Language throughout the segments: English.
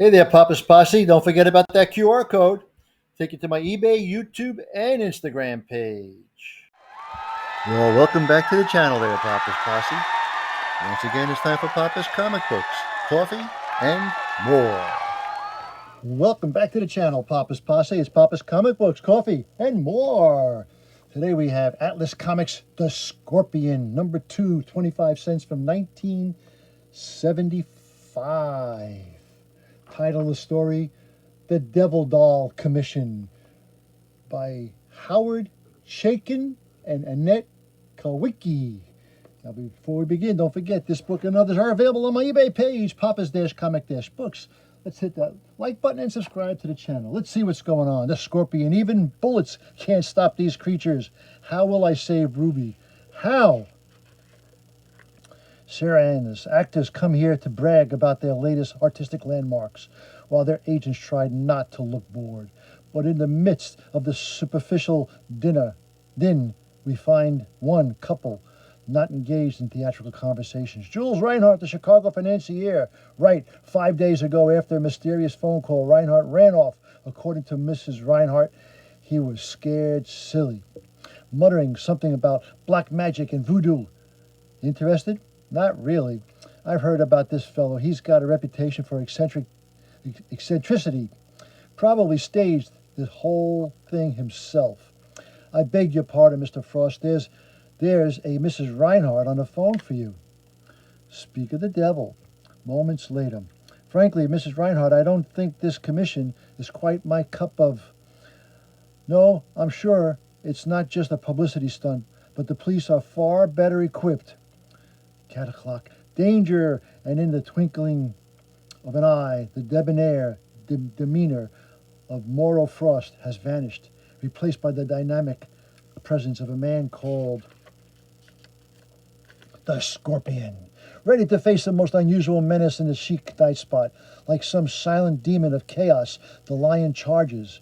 Hey there, Papa's Posse. Don't forget about that QR code. Take you to my eBay, YouTube, and Instagram page. Well, welcome back to the channel there, Papa's Posse. Once again, it's time for Papa's Comic Books, coffee, and more. Welcome back to the channel, Papa's Posse. It's Papa's Comic Books, coffee, and more. Today we have Atlas Comics The Scorpion, number 2, 25 cents from 1975. Title of the story, The Devil Doll Commission, by Howard Chaykin and Annette Kawicki. Now, before we begin, don't forget this book and others are available on my eBay page, Papa's-Comic-Books. Let's hit that like button and subscribe to the channel. Let's see what's going on. The Scorpion, even bullets can't stop these creatures. How will I save Ruby? How? Sarah Ann's actors come here to brag about their latest artistic landmarks, while their agents try not to look bored. But in the midst of the superficial din, we find one couple not engaged in theatrical conversations. Jules Reinhardt, the Chicago financier, right 5 days ago after a mysterious phone call, Reinhardt ran off. According to Mrs. Reinhardt, he was scared silly, muttering something about black magic and voodoo. Interested? Not really. I've heard about this fellow. He's got a reputation for eccentricity. Probably staged this whole thing himself. I beg your pardon, Mr. Frost. There's a Mrs. Reinhardt on the phone for you. Speak of the devil. Moments later. Frankly, Mrs. Reinhardt, I don't think this commission is quite my cup of... No, I'm sure it's not just a publicity stunt, but the police are far better equipped. Cat o'clock. Danger! And in the twinkling of an eye, the debonair demeanor of Mauro Frost has vanished, replaced by the dynamic presence of a man called the Scorpion, ready to face the most unusual menace in the chic night spot. Like some silent demon of chaos, the lion charges.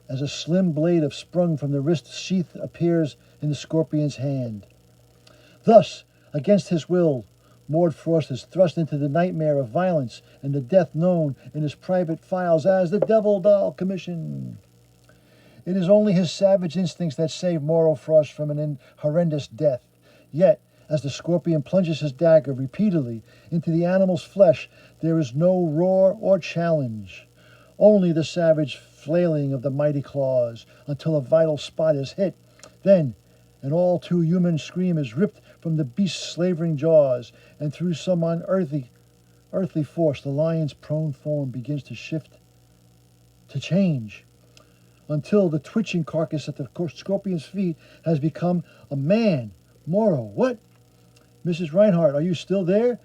As a slim blade of sprung from the wrist sheath appears in the Scorpion's hand. Thus, against his will, Mauro Frost is thrust into the nightmare of violence and the death known in his private files as the Devil Doll Commission. It is only his savage instincts that save Mauro Frost from an horrendous death. Yet, as the Scorpion plunges his dagger repeatedly into the animal's flesh, there is no roar or challenge. Only the savage flailing of the mighty claws until a vital spot is hit. Then, an all-too-human scream is ripped from the beast's slavering jaws, and through some unearthly force, the lion's prone form begins to shift, to change, until the twitching carcass at the Scorpion's feet has become a man. Mauro, what? Mrs. Reinhardt, are you still there?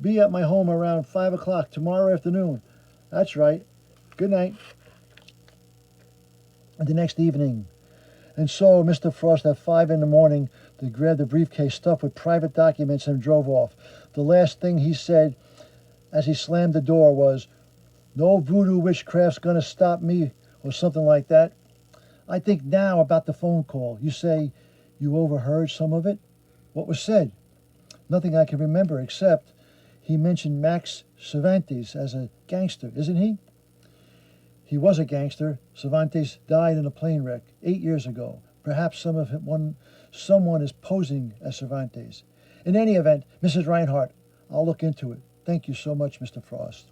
Be at my home around 5 o'clock tomorrow afternoon. That's right. Good night. And the next evening. And so Mr. Frost at 5 in the morning, they grabbed a briefcase stuffed with private documents and drove off. The last thing he said as he slammed the door was, "No voodoo witchcraft's gonna stop me," or something like that. I think now about the phone call. You say you overheard some of it? What was said? Nothing I can remember except he mentioned Max Cervantes as a gangster, isn't he? He was a gangster. Cervantes died in a plane wreck 8 years ago. Perhaps someone is posing as Cervantes. In any event, Mrs. Reinhardt, I'll look into it. Thank you so much, Mr. Frost.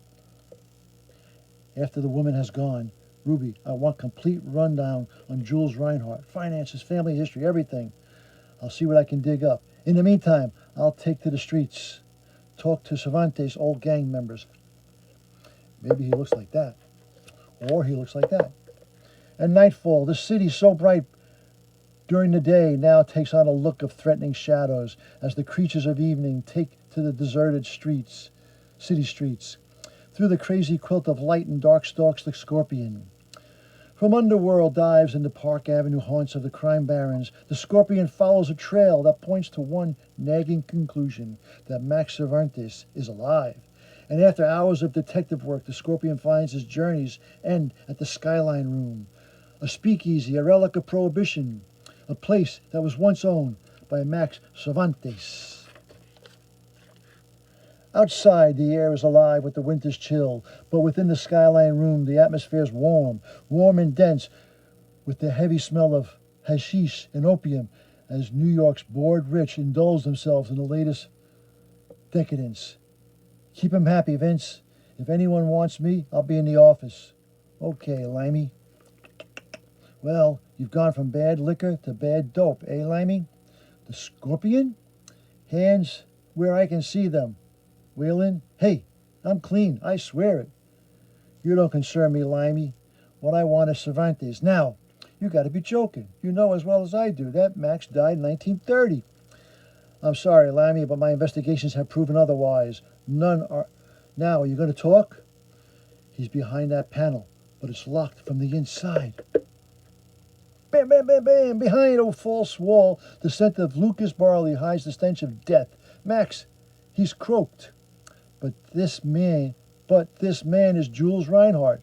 After the woman has gone, Ruby, I want complete rundown on Jules Reinhardt, finances, family history, everything. I'll see what I can dig up. In the meantime, I'll take to the streets, talk to Cervantes' old gang members. Maybe he looks like that. Or he looks like that. At nightfall, the city so bright during the day now takes on a look of threatening shadows as the creatures of evening take to the deserted city streets. Through the crazy quilt of light and dark stalks the Scorpion. From underworld dives into Park Avenue haunts of the crime barons, the Scorpion follows a trail that points to one nagging conclusion, that Max Cervantes is alive. And after hours of detective work, the Scorpion finds his journeys end at the Skyline Room, a speakeasy, a relic of Prohibition, a place that was once owned by Max Cervantes. Outside, the air is alive with the winter's chill, but within the skyline room, the atmosphere is warm, warm and dense, with the heavy smell of hashish and opium, as New York's bored rich indulge themselves in the latest decadence. Keep 'em happy, Vince. If anyone wants me, I'll be in the office. Okay, Limey. Well, you've gone from bad liquor to bad dope, eh, Limey? The Scorpion? Hands where I can see them. Whalen? Hey, I'm clean, I swear it. You don't concern me, Limey. What I want is Cervantes. Now, you gotta be joking. You know as well as I do that Max died in 1930. I'm sorry, Limey, but my investigations have proven otherwise. None are... Now, are you gonna talk? He's behind that panel, but it's locked from the inside. Bam, bam, bam, bam! Behind a false wall, the scent of Lucas barley hides the stench of death. Max, he's croaked. But this man is Jules Reinhardt.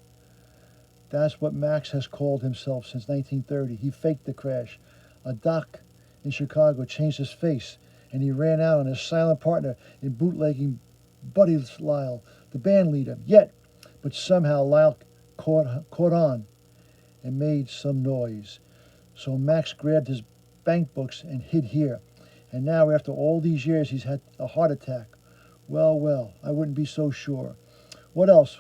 That's what Max has called himself since 1930. He faked the crash. A doc in Chicago changed his face, and he ran out on his silent partner in bootlegging Buddy Lyle, the band leader. But somehow Lyle caught on and made some noise. So Max grabbed his bank books and hid here. And now, after all these years, he's had a heart attack. Well, I wouldn't be so sure. What else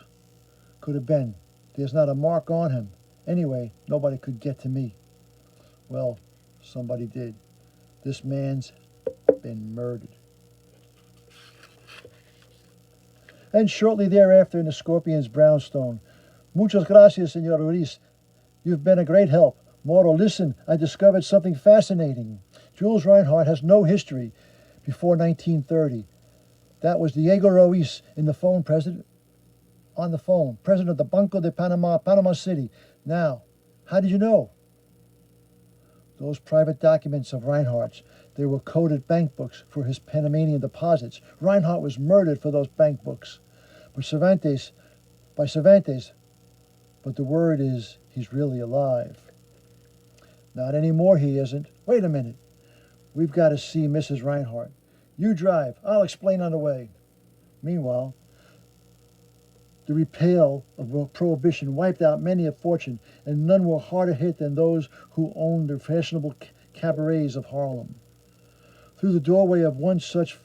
could have been? There's not a mark on him. Anyway, nobody could get to me. Well, somebody did. This man's been murdered. And shortly thereafter, in the Scorpion's brownstone, Muchas gracias, Senor Ruiz. You've been a great help. Moro, listen, I discovered something fascinating. Jules Reinhardt has no history before 1930. That was Diego Ruiz on the phone, president of the Banco de Panama, Panama City. Now, how did you know? Those private documents of Reinhardt's, they were coded bank books for his Panamanian deposits. Reinhardt was murdered for those bank books. By Cervantes, but the word is he's really alive. Not anymore, he isn't. Wait a minute. We've got to see Mrs. Reinhardt. You drive. I'll explain on the way. Meanwhile, the repeal of Prohibition wiped out many a fortune, and none were harder hit than those who owned the fashionable cabarets of Harlem. Through the doorway of one such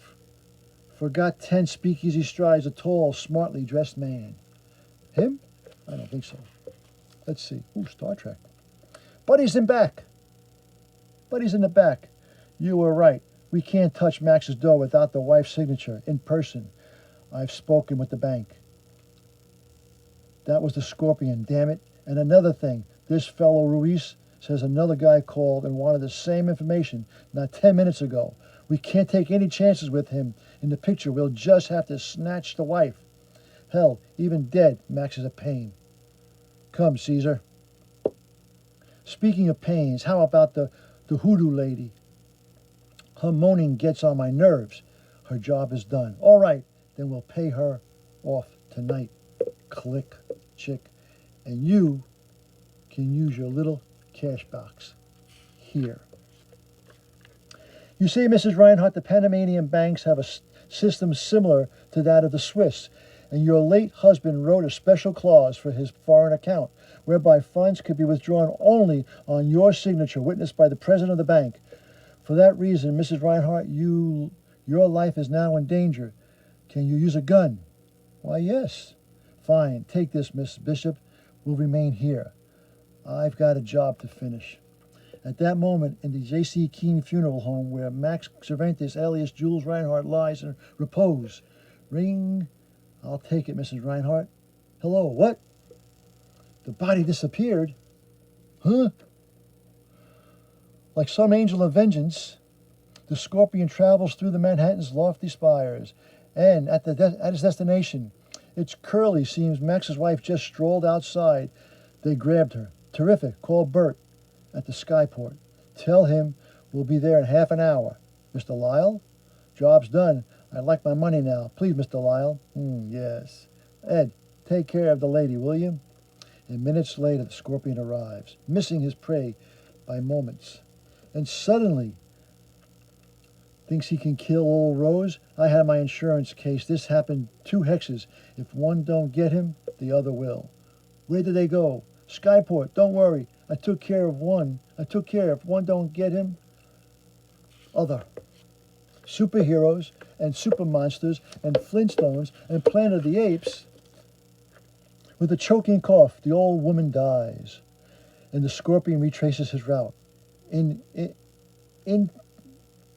forgot 10 speakeasy strides a tall, smartly dressed man. Him? I don't think so. Let's see. Ooh, Star Trek. Buddy's in the back. You were right. We can't touch Max's door without the wife's signature, in person. I've spoken with the bank. That was the Scorpion, damn it. And another thing, this fellow Ruiz says another guy called and wanted the same information not 10 minutes ago. We can't take any chances with him in the picture. We'll just have to snatch the wife. Hell, even dead, Max is a pain. Come, Caesar. Speaking of pains, how about the hoodoo lady? Her moaning gets on my nerves. Her job is done. All right, then we'll pay her off tonight. Click, chick. And you can use your little cash box here. You see, Mrs. Reinhardt, the Panamanian banks have a system similar to that of the Swiss, and your late husband wrote a special clause for his foreign account, whereby funds could be withdrawn only on your signature, witnessed by the president of the bank. For that reason, Mrs. Reinhardt, your life is now in danger. Can you use a gun? Why, yes. Fine, take this, Miss Bishop. We'll remain here. I've got a job to finish. At that moment, in the J.C. Keene funeral home where Max Cervantes, alias Jules Reinhardt, lies in repose. Ring. I'll take it, Mrs. Reinhardt. Hello, what? The body disappeared? Huh? Like some angel of vengeance, the Scorpion travels through the Manhattan's lofty spires, and at its destination, it's Curly seems Max's wife just strolled outside. They grabbed her. Terrific. Call Bert at the Skyport. Tell him we'll be there in half an hour. Mr. Lyle? Job's done. I'd like my money now. Please, Mr. Lyle. Yes. Ed, take care of the lady, will you? And minutes later, the Scorpion arrives, missing his prey by moments. And suddenly, Thinks he can kill old Rose? I had my insurance case. This happened 2 hexes. If one don't get him, the other will. Where did they go? Skyport, don't worry. I took care of one. I took care. If one don't get him, other. Superheroes and super monsters and Flintstones and Planet of the Apes. With a choking cough, the old woman dies, and the scorpion retraces his route. In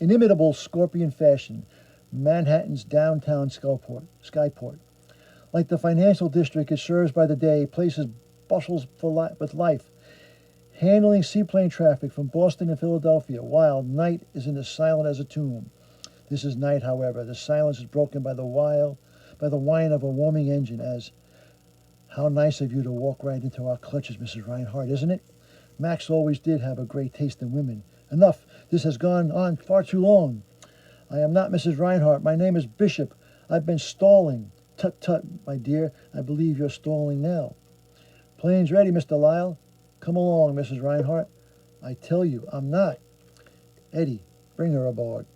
inimitable scorpion fashion, Manhattan's downtown Skyport. Like the financial district it serves by the day, places bustles with life, handling seaplane traffic from Boston and Philadelphia, while night is as silent as a tomb. This is night, however. The silence is broken by the whine of a warming engine. As how nice of you to walk right into our clutches, Mrs. Reinhardt, isn't it? Max always did have a great taste in women. Enough. This has gone on far too long. I am not Mrs. Reinhardt. My name is Bishop. I've been stalling. Tut, tut, my dear. I believe you're stalling now. Plane's ready, Mr. Lyle. Come along, Mrs. Reinhardt. I tell you, I'm not. Eddie, bring her aboard.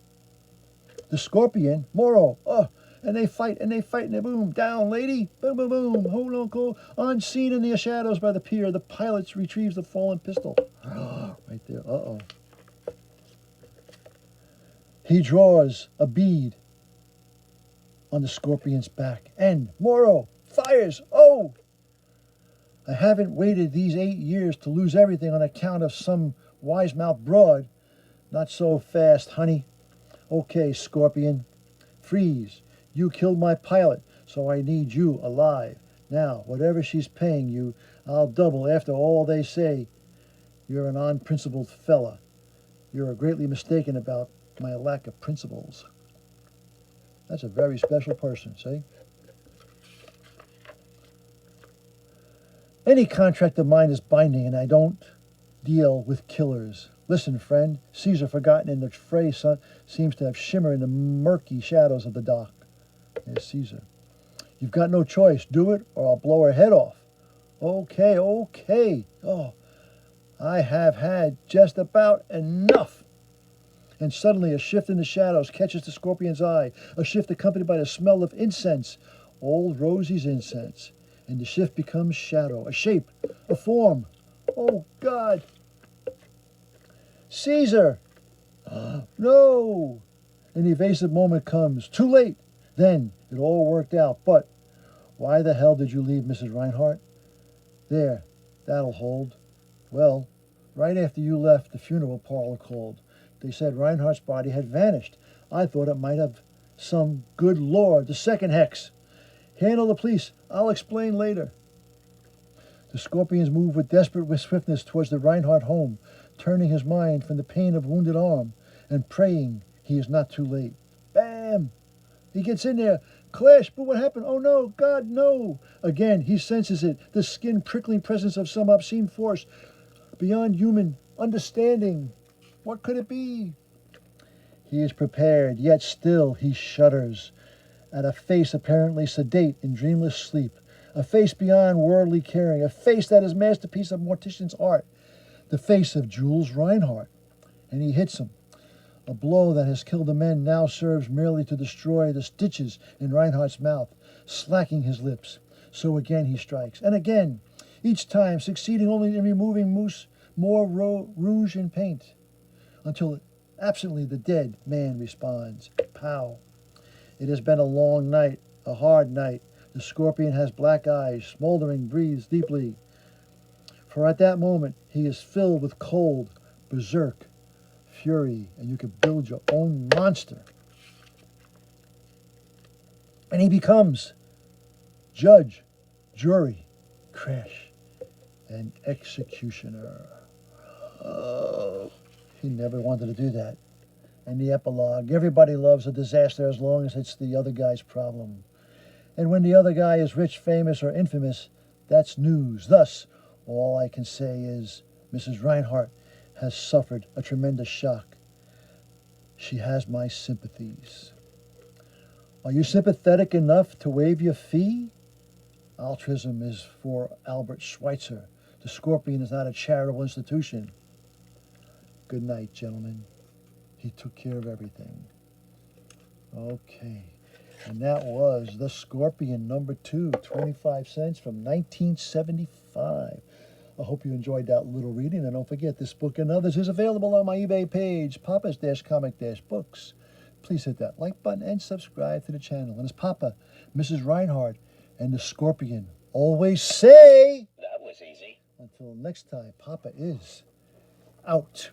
The scorpion, Morrow. Oh, and they fight, and they boom, down, lady. Boom, boom, boom. Hold on, cool. Unseen in the shadows by the pier, the pilot retrieves the fallen pistol. Right there. Uh-oh. He draws a bead on the scorpion's back. And Morrow fires. Oh! I haven't waited these 8 years to lose everything on account of some wise-mouthed broad. Not so fast, honey. Okay, Scorpion. Freeze. You killed my pilot, so I need you alive. Now, whatever she's paying you, I'll double after all they say. You're an unprincipled fella. You're greatly mistaken about my lack of principles. That's a very special person, see? Any contract of mine is binding, and I don't deal with killers. Listen, friend, Caesar forgotten in the fray seems to have shimmered in the murky shadows of the dock. There's Caesar. You've got no choice. Do it, or I'll blow her head off. Okay, okay. Oh, I have had just about enough. And suddenly a shift in the shadows catches the scorpion's eye, a shift accompanied by the smell of incense, old Rosie's incense. And the shift becomes shadow, a shape, a form. Oh, God. Caesar! No! An evasive moment comes. Too late. Then it all worked out. But why the hell did you leave, Mrs. Reinhardt? There, that'll hold. Well, right after you left, the funeral parlor called. They said Reinhardt's body had vanished. I thought it might have some good lord, the second hex. Handle the police. I'll explain later. The scorpions move with desperate swiftness towards the Reinhardt home, turning his mind from the pain of wounded arm and praying he is not too late. Bam! He gets in there. Clash, but what happened? Oh no, God, no! Again, he senses it, the skin-prickling presence of some obscene force beyond human understanding. What could it be? He is prepared, yet still he shudders at a face apparently sedate in dreamless sleep, a face beyond worldly caring, a face that is masterpiece of mortician's art, the face of Jules Reinhardt. And he hits him. A blow that has killed a man now serves merely to destroy the stitches in Reinhardt's mouth, slacking his lips. So again he strikes, and again, each time succeeding only in removing more rouge and paint, until absently the dead man responds. Pow. It has been a long night, a hard night. The scorpion has black eyes, smoldering, breathes deeply. For at that moment, he is filled with cold, berserk fury, and you can build your own monster. And he becomes judge, jury, crash, and executioner. Oh, he never wanted to do that. And the epilogue, everybody loves a disaster as long as it's the other guy's problem. And when the other guy is rich, famous, or infamous, that's news. Thus, all I can say is Mrs. Reinhardt has suffered a tremendous shock. She has my sympathies. Are you sympathetic enough to waive your fee? Altruism is for Albert Schweitzer. The Scorpion is not a charitable institution. Good night, gentlemen. He took care of everything. Okay. And that was The Scorpion #2, 25 cents from 1975. I hope you enjoyed that little reading. And don't forget, this book and others is available on my eBay page, Papa's-Comic-Books. Please hit that like button and subscribe to the channel. And as Papa, Mrs. Reinhardt, and the Scorpion always say, That was easy. until next time, Papa is out.